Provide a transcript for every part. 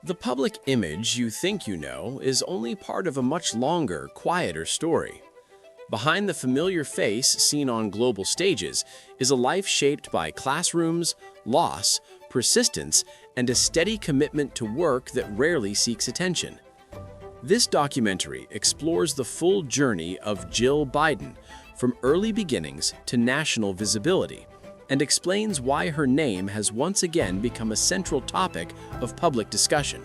The public image you think you know is only part of a much longer, quieter story. Behind the familiar face seen on global stages is a life shaped by classrooms, loss, persistence, and a steady commitment to work that rarely seeks attention. This documentary explores the full journey of Jill Biden, from early beginnings to national visibility, and explains why her name has once again become a central topic of public discussion.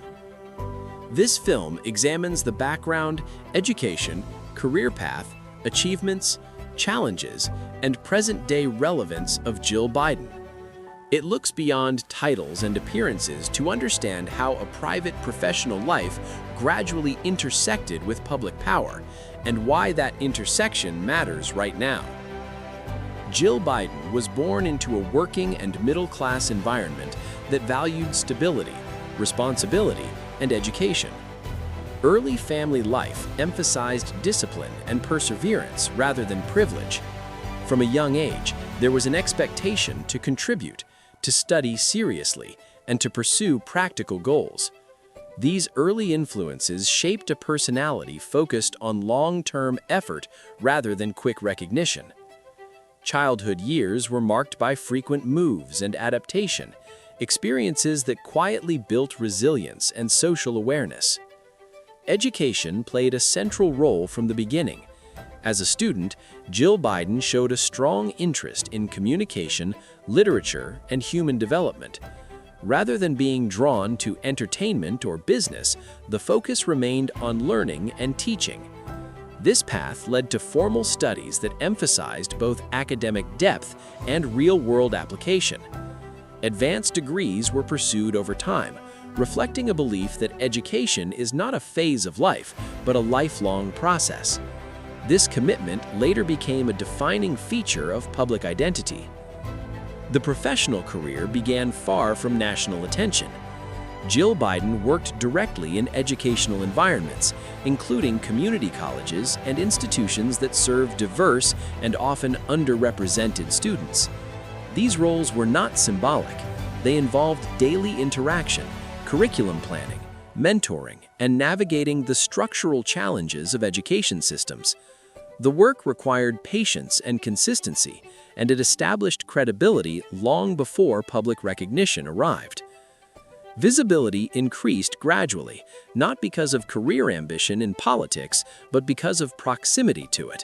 This film examines the background, education, career path, achievements, challenges, and present-day relevance of Jill Biden. It looks beyond titles and appearances to understand how a private professional life gradually intersected with public power, and why that intersection matters right now. Jill Biden was born into a working and middle-class environment that valued stability, responsibility, and education. Early family life emphasized discipline and perseverance rather than privilege. From a young age, there was an expectation to contribute, to study seriously, and to pursue practical goals. These early influences shaped a personality focused on long-term effort rather than quick recognition. Childhood years were marked by frequent moves and adaptation, experiences that quietly built resilience and social awareness. Education played a central role from the beginning. As a student, Jill Biden showed a strong interest in communication, literature, and human development. Rather than being drawn to entertainment or business, the focus remained on learning and teaching. This path led to formal studies that emphasized both academic depth and real-world application. Advanced degrees were pursued over time, reflecting a belief that education is not a phase of life, but a lifelong process. This commitment later became a defining feature of public identity. The professional career began far from national attention. Jill Biden worked directly in educational environments, including community colleges and institutions that serve diverse and often underrepresented students. These roles were not symbolic. They involved daily interaction, curriculum planning, mentoring, and navigating the structural challenges of education systems. The work required patience and consistency, and it established credibility long before public recognition arrived. Visibility increased gradually, not because of career ambition in politics, but because of proximity to it.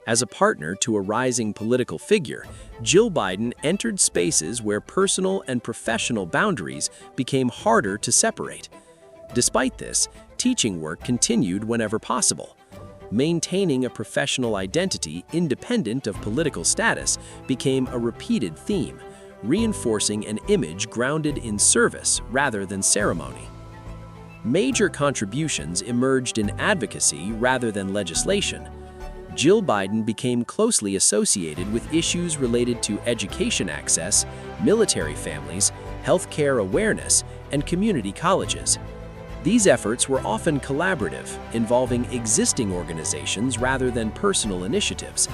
As a partner to a rising political figure, Jill Biden entered spaces where personal and professional boundaries became harder to separate. Despite this, teaching work continued whenever possible. Maintaining a professional identity independent of political status became a repeated theme, reinforcing an image grounded in service rather than ceremony. Major contributions emerged in advocacy rather than legislation. Jill Biden became closely associated with issues related to education access, military families, healthcare awareness, and community colleges. These efforts were often collaborative, involving existing organizations rather than personal initiatives.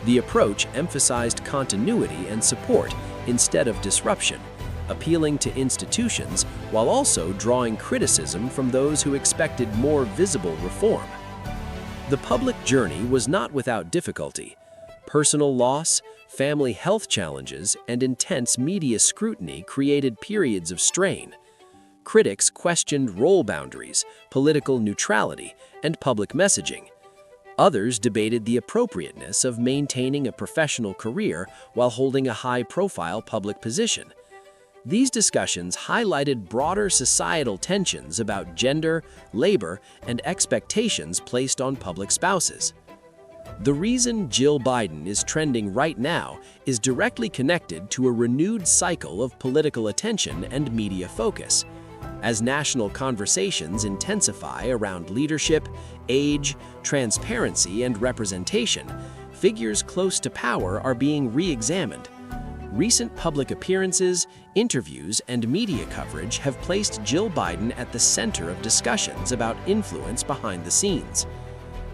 The approach emphasized continuity and support instead of disruption, appealing to institutions while also drawing criticism from those who expected more visible reform. The public journey was not without difficulty. Personal loss, family health challenges, and intense media scrutiny created periods of strain. Critics questioned role boundaries, political neutrality, and public messaging. Others debated the appropriateness of maintaining a professional career while holding a high-profile public position. These discussions highlighted broader societal tensions about gender, labor, and expectations placed on public spouses. The reason Jill Biden is trending right now is directly connected to a renewed cycle of political attention and media focus. As national conversations intensify around leadership, age, transparency, and representation, figures close to power are being re-examined. Recent public appearances, interviews, and media coverage have placed Jill Biden at the center of discussions about influence behind the scenes.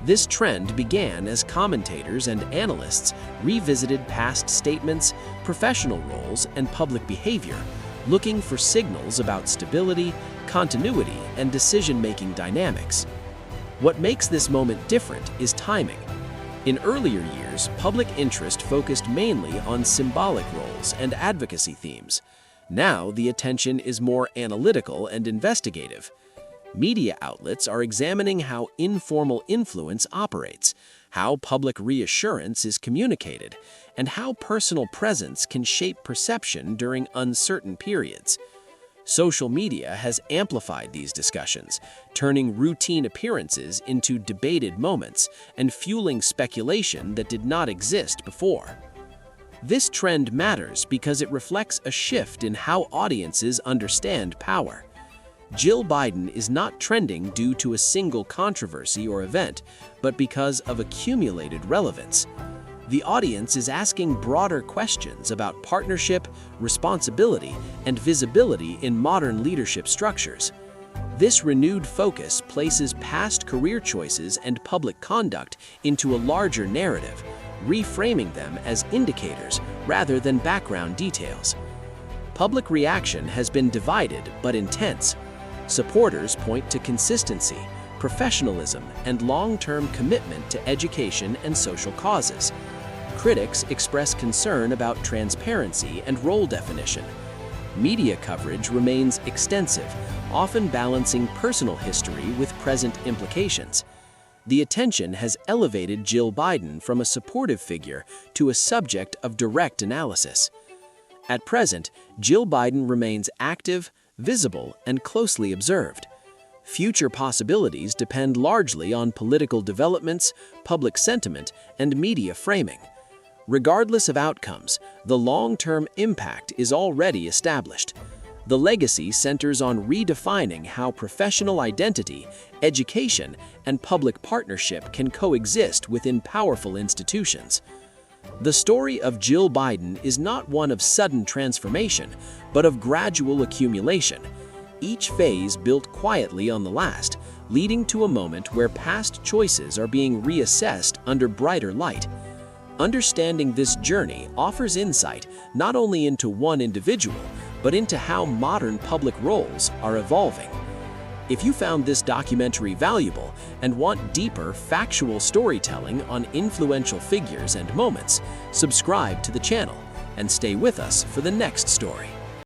This trend began as commentators and analysts revisited past statements, professional roles, and public behavior, looking for signals about stability, continuity, and decision-making dynamics. What makes this moment different is timing. In earlier years, public interest focused mainly on symbolic roles and advocacy themes. Now, the attention is more analytical and investigative. Media outlets are examining how informal influence operates, how public reassurance is communicated, and how personal presence can shape perception during uncertain periods. Social media has amplified these discussions, turning routine appearances into debated moments and fueling speculation that did not exist before. This trend matters because it reflects a shift in how audiences understand power. Jill Biden is not trending due to a single controversy or event, but because of accumulated relevance. The audience is asking broader questions about partnership, responsibility, and visibility in modern leadership structures. This renewed focus places past career choices and public conduct into a larger narrative, reframing them as indicators rather than background details. Public reaction has been divided but intense. Supporters point to consistency, professionalism, and long-term commitment to education and social causes. Critics express concern about transparency and role definition. Media coverage remains extensive, often balancing personal history with present implications. The attention has elevated Jill Biden from a supportive figure to a subject of direct analysis. At present, Jill Biden remains active, visible, and closely observed. Future possibilities depend largely on political developments, public sentiment, and media framing. Regardless of outcomes, the long-term impact is already established. The legacy centers on redefining how professional identity, education, and public partnership can coexist within powerful institutions. The story of Jill Biden is not one of sudden transformation, but of gradual accumulation. Each phase built quietly on the last, leading to a moment where past choices are being reassessed under brighter light. Understanding this journey offers insight not only into one individual, but into how modern public roles are evolving. If you found this documentary valuable and want deeper, factual storytelling on influential figures and moments, subscribe to the channel and stay with us for the next story.